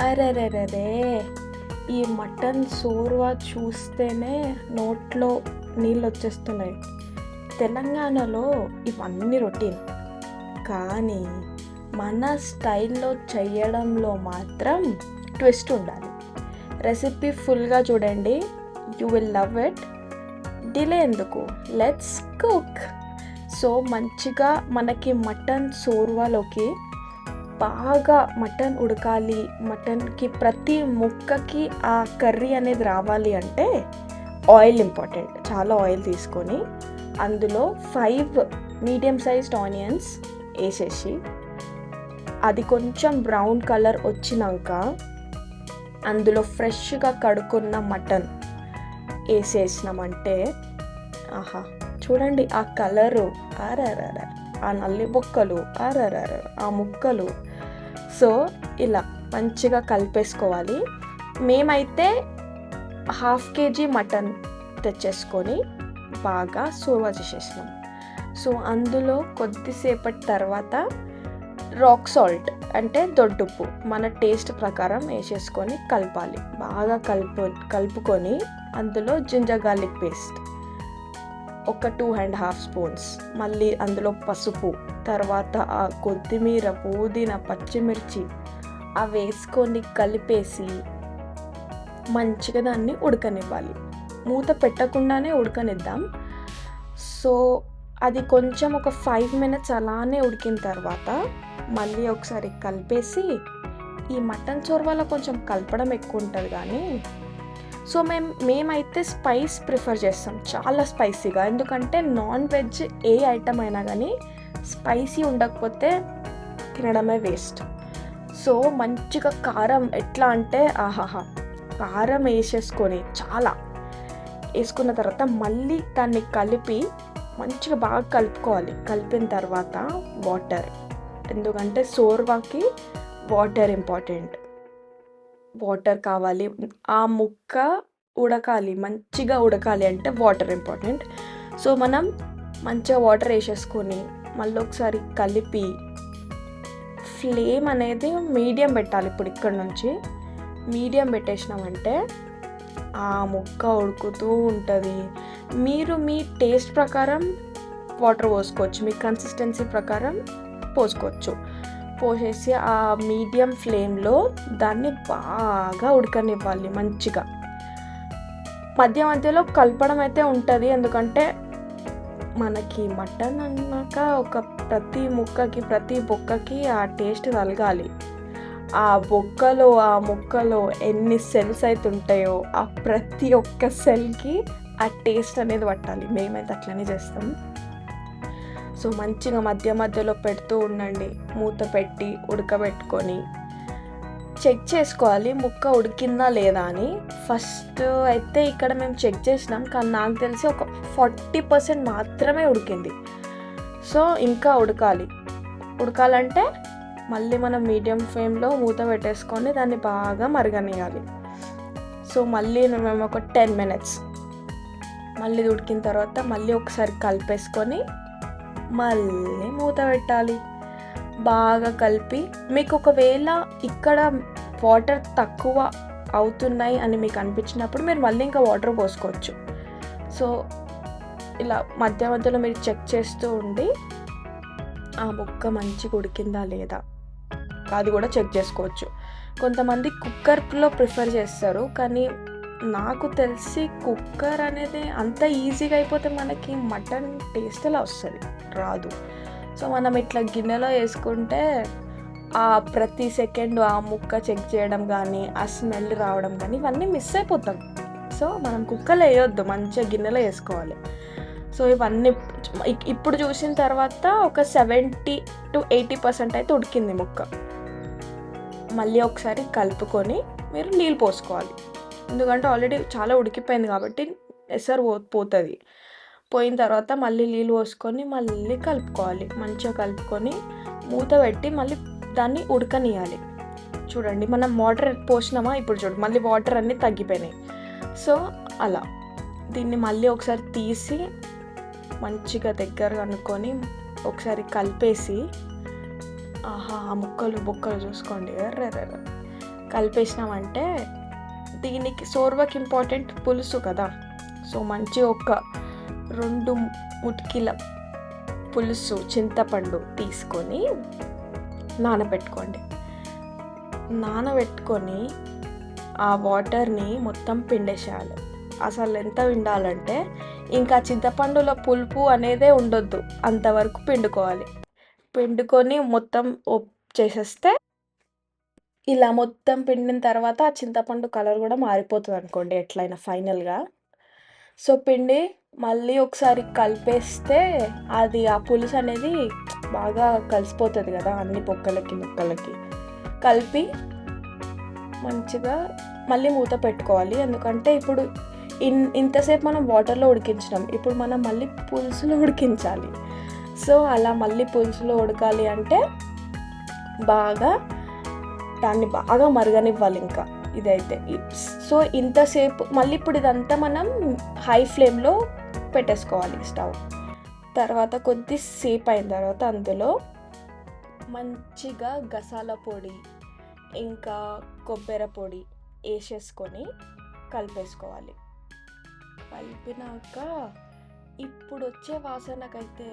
అరెరెరెరే! ఈ మటన్ షోర్వా చూస్తేనే నోట్లో నీళ్ళొచ్చేస్తున్నాయి. తెలంగాణలో ఇవన్నీ రొటీన్. కానీ మన స్టైల్‌లో చెయ్యడంలో మాత్రం ట్విస్ట్ ఉండాలి. రెసిపీ ఫుల్‌గా చూడండి. You will love it. Delay ఎందుకు? Let's cook. సో మంచిగా మనకి మటన్ షోర్వాలోకి బాగా మటన్ ఉడకాలి, మటన్‌కి ప్రతి ముక్కకి ఆ కర్రీ అనేది రావాలి అంటే ఆయిల్ ఇంపార్టెంట్. చాలా ఆయిల్ తీసుకొని అందులో 5 మీడియం సైజ్డ్ ఆనియన్స్ వేసేసి అది కొంచెం బ్రౌన్ కలర్ వచ్చినాక అందులో ఫ్రెష్గా కడుక్కున్న మటన్ వేసేసినామంటే ఆహా చూడండి ఆ కలరు, అరరర, ఆ నల్లి బొక్కలు, అరరర, ఆ ముక్కలు. సో ఇలా మంచిగా కలిపేసుకోవాలి. మేమైతే 1/2 kg మటన్ తెచ్చేసుకొని బాగా సోర్వా చేసేసినాం. సో అందులో కొద్దిసేపటి తర్వాత రాక్ సాల్ట్ అంటే దొడ్డుప్పు మన టేస్ట్ ప్రకారం వేసేసుకొని కలపాలి. బాగా కలుపుకొని అందులో జింజర్ గార్లిక్ పేస్ట్ ఒక 2.5 స్పూన్స్, మళ్ళీ అందులో పసుపు, తర్వాత ఆ కొత్తిమీర, పుదీనా, పచ్చిమిర్చి అవి వేసుకొని కలిపేసి మంచిగా దాన్ని ఉడకనివ్వాలి. మూత పెట్టకుండానే ఉడకనిద్దాం. సో అది కొంచెం ఒక 5 minutes అలానే ఉడికిన తర్వాత మళ్ళీ ఒకసారి కలిపేసి, ఈ మటన్ చోర్వాలో కొంచెం కలపడం ఎక్కువ ఉంటుంది కానీ సో మేమైతే స్పైస్ ప్రిఫర్ చేస్తాం, చాలా స్పైసీగా. ఎందుకంటే నాన్ వెజ్ ఏ ఐటమ్ అయినా కానీ స్పైసీ ఉండకపోతే తినడమే వేస్ట్. సో మంచిగా కారం ఎట్లా అంటే ఆహాహా, కారం వేసేసుకొని చాలా వేసుకున్న తర్వాత మళ్ళీ దాన్ని కలిపి మంచిగా బాగా కలుపుకోవాలి. కలిపిన తర్వాత వాటర్, ఎందుకంటే షోర్వాకి వాటర్ ఇంపార్టెంట్. వాటర్ కావాలి. ఆ ముక్క ఉడకాలి, మంచిగా ఉడకాలి అంటే వాటర్ ఇంపార్టెంట్. సో మనం మంచిగా వాటర్ వేసేసుకొని మళ్ళీ ఒకసారి కలిపి ఫ్లేమ్ అనేది మీడియం పెట్టాలి. ఇప్పుడు ఇక్కడ నుంచి మీడియం పెట్టేసినామంటే ఆ ముక్క ఉడుకుతూ ఉంటుంది. మీరు మీ టేస్ట్ ప్రకారం వాటర్ పోసుకోవచ్చు, మీ కన్సిస్టెన్సీ ప్రకారం పోసుకోవచ్చు. పోసేసి ఆ మీడియం ఫ్లేమ్లో దాన్ని బాగా ఉడకనివ్వాలి మంచిగా. మధ్య మధ్యలో కలపడం అయితే ఉంటుంది, ఎందుకంటే మనకి మటన్ అన్నాక ఒక ప్రతి ముక్కకి ప్రతి బొక్కకి ఆ టేస్ట్ తలగాలి. ఆ బొక్కలో ఆ ముక్కలో ఎన్ని సెల్స్ అయితే ఉంటాయో ఆ ప్రతి ఒక్క సెల్కి ఆ టేస్ట్ అనేది పట్టాలి. మేమైతే అట్లనే చేస్తాం. సో మంచిగా మధ్య మధ్యలో పెడుతూ ఉండండి. మూత పెట్టి ఉడకబెట్టుకొని చెక్ చేసుకోవాలి ముక్క ఉడికిందా లేదా అని. ఫస్ట్ అయితే ఇక్కడ మేము చెక్ చేసినాం, కానీ నాకు తెలిసి ఒక 40% మాత్రమే ఉడికింది. సో ఇంకా ఉడకాలంటే మళ్ళీ మనం మీడియం ఫ్లేమ్లో మూత పెట్టేసుకొని దాన్ని బాగా మరగనియాలి. సో మళ్ళీ మేము ఒక 10 minutes మళ్ళీ ఉడికిన తర్వాత మళ్ళీ ఒకసారి కలిపేసుకొని మళ్ళీ మూత పెట్టాలి. బాగా కలిపి మీకు ఒకవేళ ఇక్కడ వాటర్ తక్కువ అవుతున్నాయి అని మీకు అనిపించినప్పుడు మీరు మళ్ళీ ఇంకా వాటర్ పోసుకోవచ్చు. సో ఇలా మధ్య మధ్యలో మీరు చెక్ చేస్తూ ఉండి ఆ ముక్క మంచిగా ఉడికిందా లేదా అది కూడా చెక్ చేసుకోవచ్చు. కొంతమంది కుక్కర్లో ప్రిఫర్ చేస్తారు, కానీ నాకు తెలిసి కుక్కర్ అనేది అంత ఈజీగా అయిపోతే మనకి మటన్ టేస్ట్ అలా వస్తుంది, రాదు. సో మనం ఇట్లా గిన్నెలో వేసుకుంటే ఆ ప్రతి సెకండ్ ఆ ముక్క చెక్ చేయడం కానీ ఆ స్మెల్ రావడం కానీ ఇవన్నీ మిస్ అయిపోతాం. సో మనం కుక్కర్లో వేయొద్దు, మంచిగా గిన్నెలో వేసుకోవాలి. సో ఇవన్నీ ఇప్పుడు చూసిన తర్వాత ఒక 70 to 80% అయితే ఉడికింది ముక్క. మళ్ళీ ఒకసారి కలుపుకొని మీరు నీళ్ళు పోసుకోవాలి, ఎందుకంటే ఆల్రెడీ చాలా ఉడికిపోయింది కాబట్టి ఎసరు పోతుంది. పోయిన తర్వాత మళ్ళీ నీళ్ళు పోసుకొని మళ్ళీ కలుపుకోవాలి. మంచిగా కలుపుకొని మూత పెట్టి మళ్ళీ దాన్ని ఉడకనియాలి. చూడండి మనం వాటర్ పోసినామా, ఇప్పుడు చూడు మళ్ళీ వాటర్ అన్నీ తగ్గిపోయినాయి. సో అలా దీన్ని మళ్ళీ ఒకసారి తీసి మంచిగా దగ్గర అనుకొని ఒకసారి కలిపేసి ఆహా ఆ ముక్కలు బొక్కలు చూసుకోండి, ఎర్రెర్ర కలిపేసినామంటే దీనికి సోర్వకి ఇంపార్టెంట్ పులుసు కదా. సో మంచి ఒక 2 ముటికీల పులుసు చింతపండు తీసుకొని నానబెట్టుకోండి. నానబెట్టుకొని ఆ వాటర్ని మొత్తం పిండేసేయాలి. అసలు ఎంత పిండాలంటే ఇంకా చింతపండులో పులుపు అనేదే ఉండొద్దు, అంతవరకు పిండుకోవాలి. పిండుకొని మొత్తం చేసేస్తే ఇలా మొత్తం పిండిన తర్వాత ఆ చింతపండు కలర్ కూడా మారిపోతుంది అనుకోండి ఎట్లయినా ఫైనల్గా. సో పిండి మళ్ళీ ఒకసారి కలిపేస్తే అది ఆ పులుసు అనేది బాగా కలిసిపోతుంది కదా అన్ని ముక్కలకి కలిపి మంచిగా మళ్ళీ మూత పెట్టుకోవాలి. ఎందుకంటే ఇప్పుడు ఇంతసేపు మనం వాటర్లో ఉడికించినాం, ఇప్పుడు మనం మళ్ళీ పులుసులో ఉడికించాలి. సో అలా మళ్ళీ పులుసులో ఉడకాలి అంటే దాన్ని బాగా మరగనివ్వాలి ఇంకా ఇదైతే. సో ఇంతసేపు మళ్ళీ ఇప్పుడు ఇదంతా మనం హై ఫ్లేమ్లో పెట్టేసుకోవాలి స్టవ్. తర్వాత కొద్దిసేపు అయిన తర్వాత అందులో మంచిగా గసాల పొడి ఇంకా కొబ్బరి పొడి వేసేసుకొని కలిపేసుకోవాలి. కలిపినాక ఇప్పుడు వచ్చే వాసనకైతే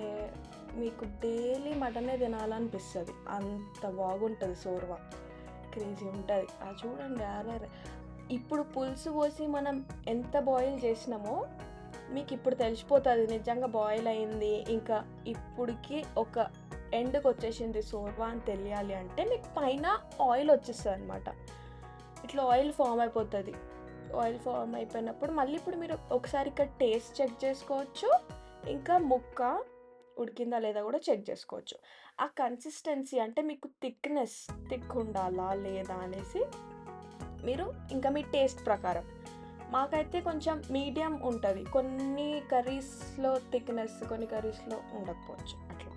మీకు డైలీ మటనే తినాలనిపిస్తుంది, అంత బాగుంటుంది సోర్వ. క్రేజీ ఉంటుంది. అది చూడండి. అరే ఇప్పుడు పులుసు పోసి మనం ఎంత బాయిల్ చేసినామో మీకు ఇప్పుడు తెలిసిపోతుంది నిజంగా బాయిల్ అయింది, ఇంకా ఇప్పటికి ఒక ఎండ్కి వచ్చేసింది సోర్వ అని తెలియాలి అంటే మీకు పైన ఆయిల్ వచ్చేస్తుంది అనమాట. ఇట్లా ఆయిల్ ఫామ్ అయిపోతుంది. ఆయిల్ ఫామ్ అయిపోయినప్పుడు మళ్ళీ ఇప్పుడు మీరు ఒకసారి ఇక్కడ టేస్ట్ చెక్ చేసుకోవచ్చు, ఇంకా ముక్క ఉడికిందా లేదా కూడా చెక్ చేసుకోవచ్చు. ఆ కన్సిస్టెన్సీ అంటే మీకు థిక్ ఉండాలా లేదా అనేసి మీరు ఇంకా మీ టేస్ట్ ప్రకారం. మాకైతే కొంచెం మీడియం ఉంటుంది, కొన్ని కర్రీస్లో థిక్నెస్, కొన్ని కర్రీస్లో ఉండకపోవచ్చు. అట్లా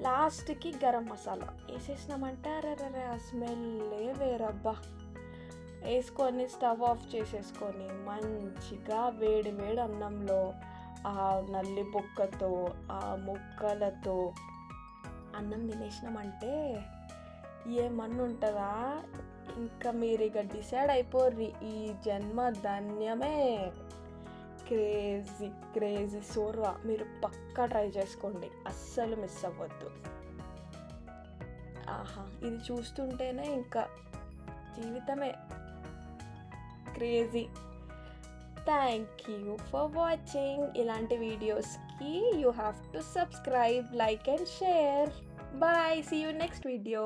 లాస్ట్కి గరం మసాలా వేసేసినామంటే అరే ఆ స్మెల్లే వేరబ్బా. వేసుకొని స్టవ్ ఆఫ్ చేసేసుకొని మంచిగా వేడి అన్నంలో ఆ నల్లి బొక్కతో ఆ ముక్కలతో అన్నం తినేసినామంటే ఏమన్నా ఉంటుందా? ఇంకా మీరు ఇక డిసైడ్ అయిపోర్రి, ఈ జన్మ ధన్యమే. క్రేజీ సోర్వ మీరు పక్కా ట్రై చేసుకోండి, అస్సలు మిస్ అవ్వద్దు. ఆహా, ఇది చూస్తుంటేనే ఇంకా జీవితమే crazy. Thank you for watching. ఇలాంటి వీడియోస్కి you have to subscribe, like and share. Bye, see you next video.